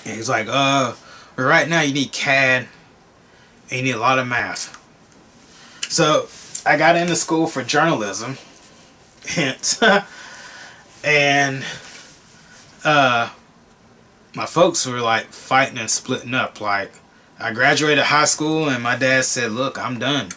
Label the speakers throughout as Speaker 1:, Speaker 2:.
Speaker 1: And he's like, but right now you need CAD and you need a lot of math. So I got into school for journalism, hence, and my folks were like fighting and splitting up. Like, I graduated high school and my dad said, look, I'm done.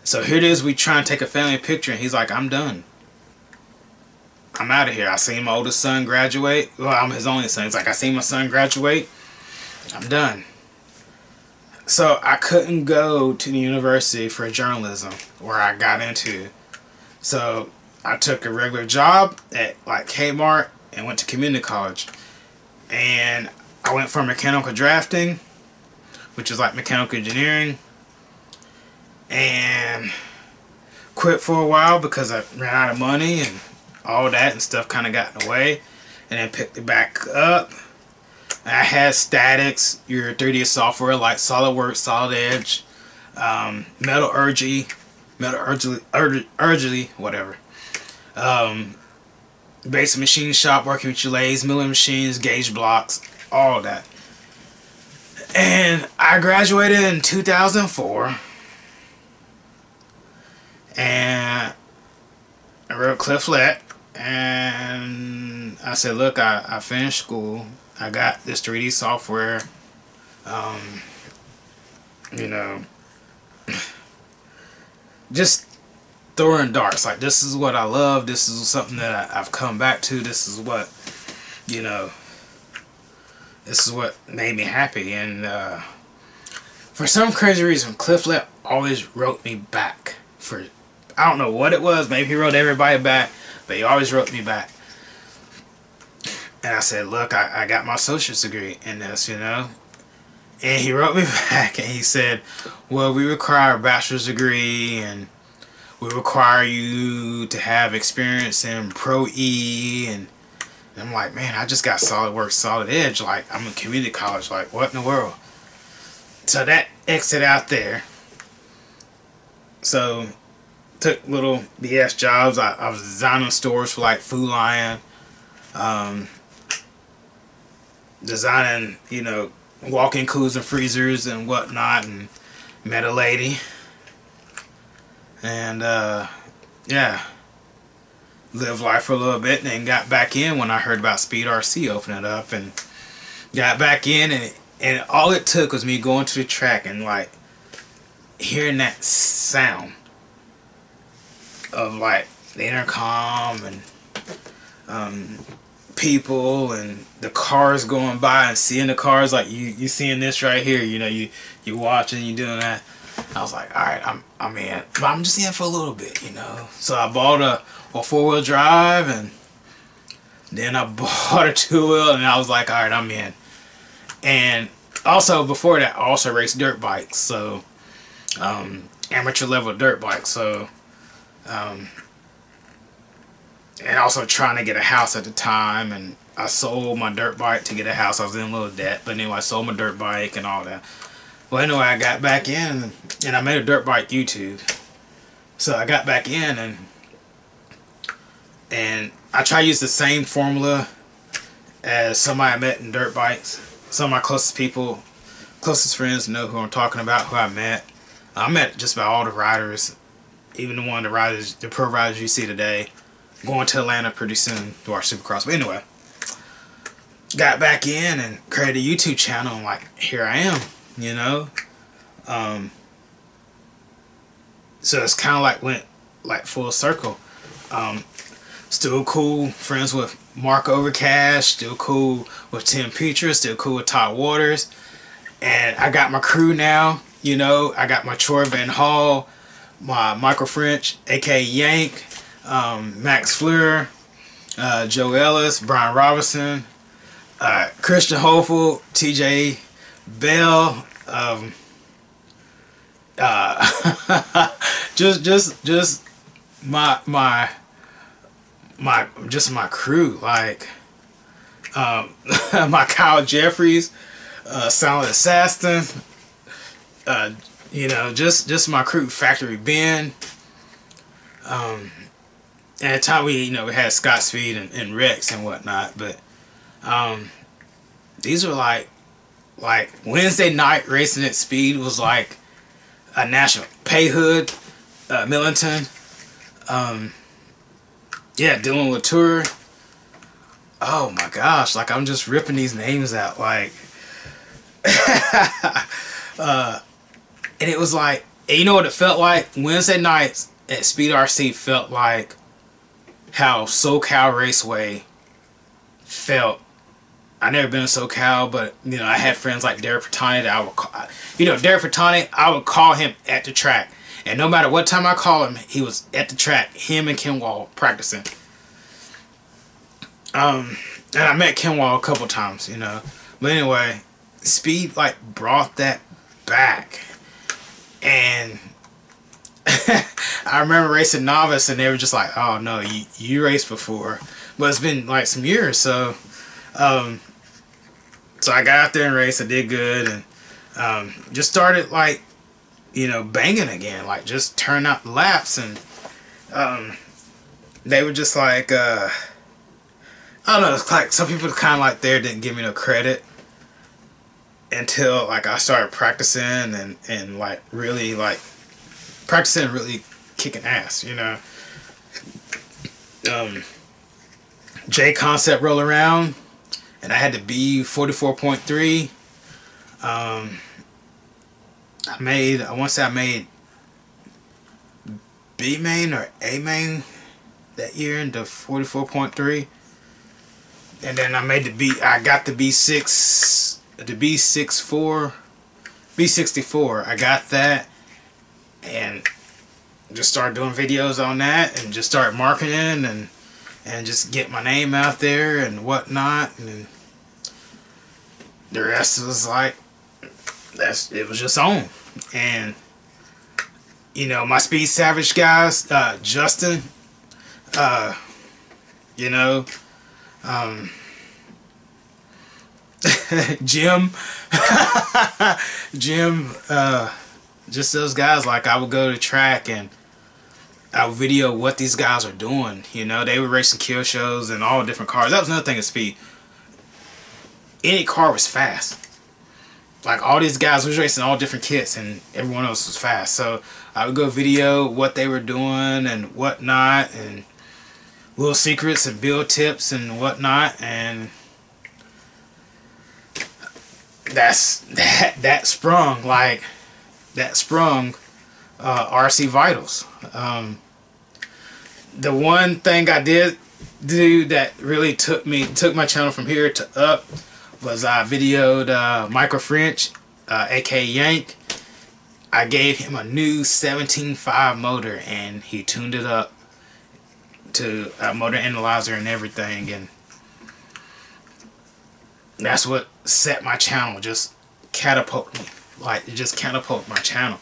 Speaker 1: So here it is, we try and take a family picture, and he's like, I'm done. I'm out of here. I seen my oldest son graduate. Well, I'm his only son. He's like, I seen my son graduate. I'm done. So I couldn't go to the university for journalism where I got into. So I took a regular job at like Kmart and went to community college. And I went for mechanical drafting, which is like mechanical engineering, and quit for a while because I ran out of money and all that and stuff kind of got in the way, and then picked it back up. I had statics, your 3D software like SolidWorks, Solid Edge, metallurgy, whatever. Basic machine shop, working with your lathes, milling machines, gauge blocks, all that. And I graduated in 2004, and I wrote Cliff Let, and I said, look, I finished school. I got this 3D software, you know, just throwing darts. Like, this is what I love. This is something that I've come back to. This is what, you know, this is what made me happy. And for some crazy reason, Cliff Let always wrote me back. For, I don't know what it was. Maybe he wrote everybody back, but he always wrote me back. And I said, look, I got my associate's degree in this, you know. And he wrote me back and he said, well, we require a bachelor's degree and we require you to have experience in Pro E. And I'm like, man, I just got SolidWorks, Solid Edge. Like, I'm in community college. Like, what in the world? So that exit out there. So took little BS jobs. I was designing stores for like Food Lion. Designing, you know, walk-in coolers and freezers and whatnot, and met a lady. And yeah, lived life for a little bit, and then got back in when I heard about Speed RC opening up, and got back in, and all it took was me going to the track and like hearing that sound of like the intercom and people and the cars going by, and seeing the cars, like you seeing this right here, you know, you watching, you doing that. I was like, all right, I'm in, but I'm just in for a little bit, you know. So I bought a 4-wheel drive, and then I bought a 2-wheel, and I was like, all right, I'm in. And also before that, I also raced dirt bikes, so amateur level dirt bikes. So and also trying to get a house at the time, and I sold my dirt bike to get a house. I was in a little debt, but anyway, I sold my dirt bike and all that. Well, anyway, I got back in, and I made a dirt bike YouTube. So I got back in, and I try to use the same formula as somebody I met in dirt bikes. Some of my closest people, closest friends know who I'm talking about, who I met. I met just about all the riders, even the riders, the pro riders you see today. Going to Atlanta pretty soon to watch Supercross. But anyway, got back in and created a YouTube channel, and like, here I am, you know. So it's kind of like went like full circle. Still cool friends with Mark Overcash, still cool with Tim Petra, still cool with Todd Waters, and I got my crew now, you know. I got my Troy Van Hall, my Michael French, aka Yank, Max Fleur, Joe Ellis, Brian Robinson, Christian Hopeful, TJ Bell, just my crew, like my Kyle Jeffries, Silent Assassin, you know, just my crew, Factory Ben. At the time we had Scott Speed and Rex and whatnot, but These were like Wednesday night racing at Speed was like a national. Payhood, Millington, yeah, Dylan Latour. Oh my gosh, like I'm just ripping these names out, like, and it was like, and you know what it felt like? Wednesday nights at Speed RC felt like how SoCal Raceway felt. I never been to SoCal, but you know I had friends like Derek Bertani that I would call. You know, Derek Bertani, I would call him at the track, and no matter what time I call him, he was at the track. Him and Ken Wall practicing. And I met Ken Wall a couple times, you know. But anyway, Speed like brought that back, and I remember racing novice, and they were just like, "Oh no, you raced before," but it's been like some years, so. So I got out there and raced. I did good, and just started like, you know, banging again. Like just turning out the laps, and they were just like, I don't know. It's like some people kind of like there didn't give me no credit until like I started practicing and like really like practicing and really kicking ass. You know, J Concept roll around. And I had to be 44.3. I want to say I made B main or A main that year into 44.3. And then I made I got the B6, the B64, B64. I got that and just started doing videos on that and just started marketing and just get my name out there and whatnot, and the rest was like, it was just on. And you know, my Speed Savage guys, Justin, you know, Jim, Jim, just those guys. Like I would go to the track and I would video what these guys are doing. You know, they were racing kill shows and all different cars. That was another thing at Speed. Any car was fast. Like all these guys was racing all different kits and everyone else was fast. So I would go video what they were doing and whatnot and little secrets and build tips and whatnot. And that sprung RC Vitals. The one thing I did do that really took my channel from here to up was I videoed Michael French, aka Yank. I gave him a new 17.5 motor and he tuned it up to a motor analyzer and everything, and that's what set my channel, just catapult me. Like it just catapulted my channel.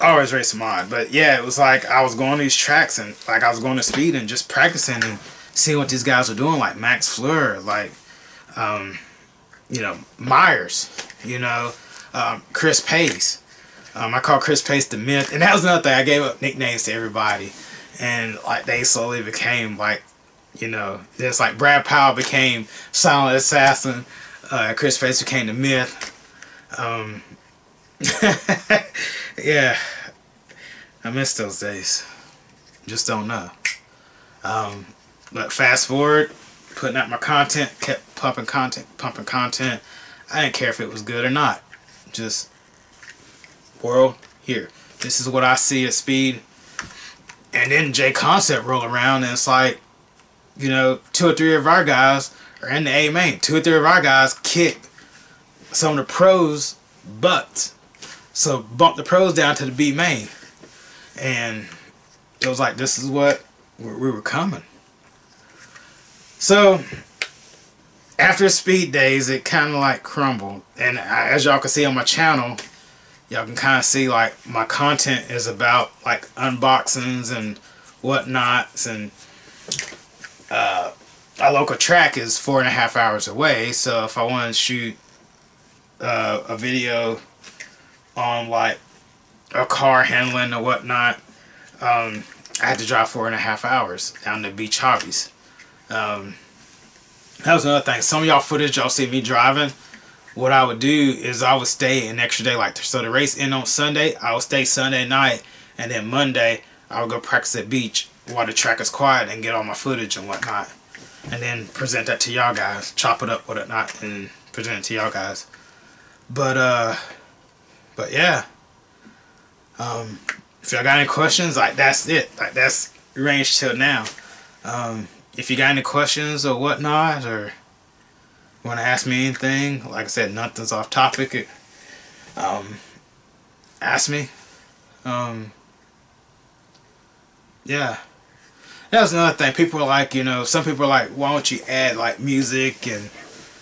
Speaker 1: Always racing mod, but yeah, it was like I was going to these tracks and like I was going to Speed and just practicing and seeing what these guys were doing, like Max Fleur, like you know, Myers, you know, Chris Pace. I call Chris Pace the Myth, and that was another thing. I gave up nicknames to everybody, and like they slowly became like, you know, just like Brad Powell became Silent Assassin, Chris Pace became the Myth. Yeah, I miss those days. Just don't know. But fast forward, putting out my content, kept pumping content. I didn't care if it was good or not. Just, world, here. This is what I see at Speed. And then J Concept roll around and it's like, you know, 2 or 3 of our guys are in the A main. 2 or 3 of our guys kick some of the pros' butts. So bump the pros down to the B main. And it was like, this is what we were coming. So after Speed days, it kind of like crumbled. And as y'all can see on my channel, y'all can kind of see like my content is about like unboxings and whatnots. And our local track is 4.5 hours away. So if I want to shoot a video on like a car handling or whatnot, I had to drive 4.5 hours down to Beach Hobbies. That was another thing. Some of y'all footage y'all see me driving. What I would do is I would stay an extra day. Like, so the race ended on Sunday. I would stay Sunday night, and then Monday I would go practice at beach while the track is quiet and get all my footage and whatnot, and then present that to y'all guys, chop it up whatnot, and present it to y'all guys. But yeah. If y'all got any questions, like, that's it. Like, that's range till now. If you got any questions or whatnot, or want to ask me anything, like I said, nothing's off topic. Ask me. Yeah. That was another thing. People are like, you know, some people are like, why don't you add like music and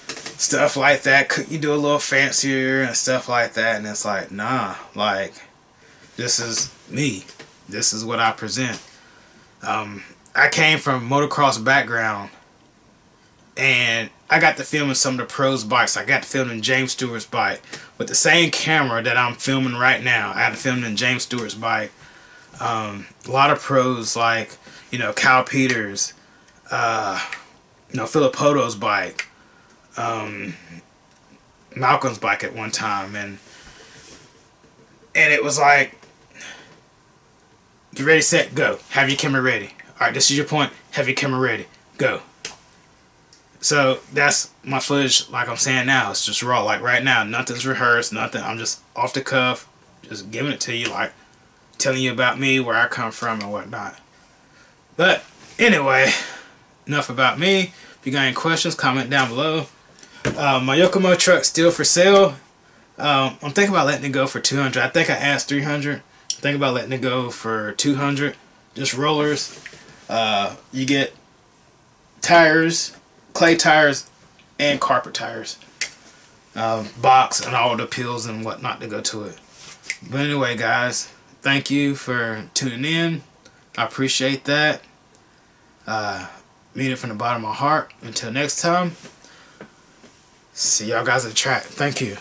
Speaker 1: stuff like that? Could you do a little fancier and stuff like that? And it's like, nah, like, this is me. This is what I present. I came from motocross background, and I got to filming some of the pros' bikes. I got to filming James Stewart's bike with the same camera that I'm filming right now. I had to film in James Stewart's bike. A lot of pros, like, you know, Kyle Peters, you know, Philip Poto's bike, Malcolm's bike at one time, and it was like, get ready, set, go. Have your camera ready. Alright, this is your point. Have your camera ready. Go. So that's my footage, like I'm saying now. It's just raw. Like right now, nothing's rehearsed, nothing. I'm just off the cuff, just giving it to you, like telling you about me, where I come from and whatnot. But anyway, enough about me. If you got any questions, comment down below. My Yokomo truck's still for sale. I'm thinking about letting it go for $200. I think I asked $300. I'm thinking about letting it go for $200. Just rollers. You get tires, clay tires, and carpet tires. Box and all the pills and whatnot to go to it. But anyway, guys, thank you for tuning in. I appreciate that. Mean it from the bottom of my heart. Until next time, see y'all guys at the track. Thank you.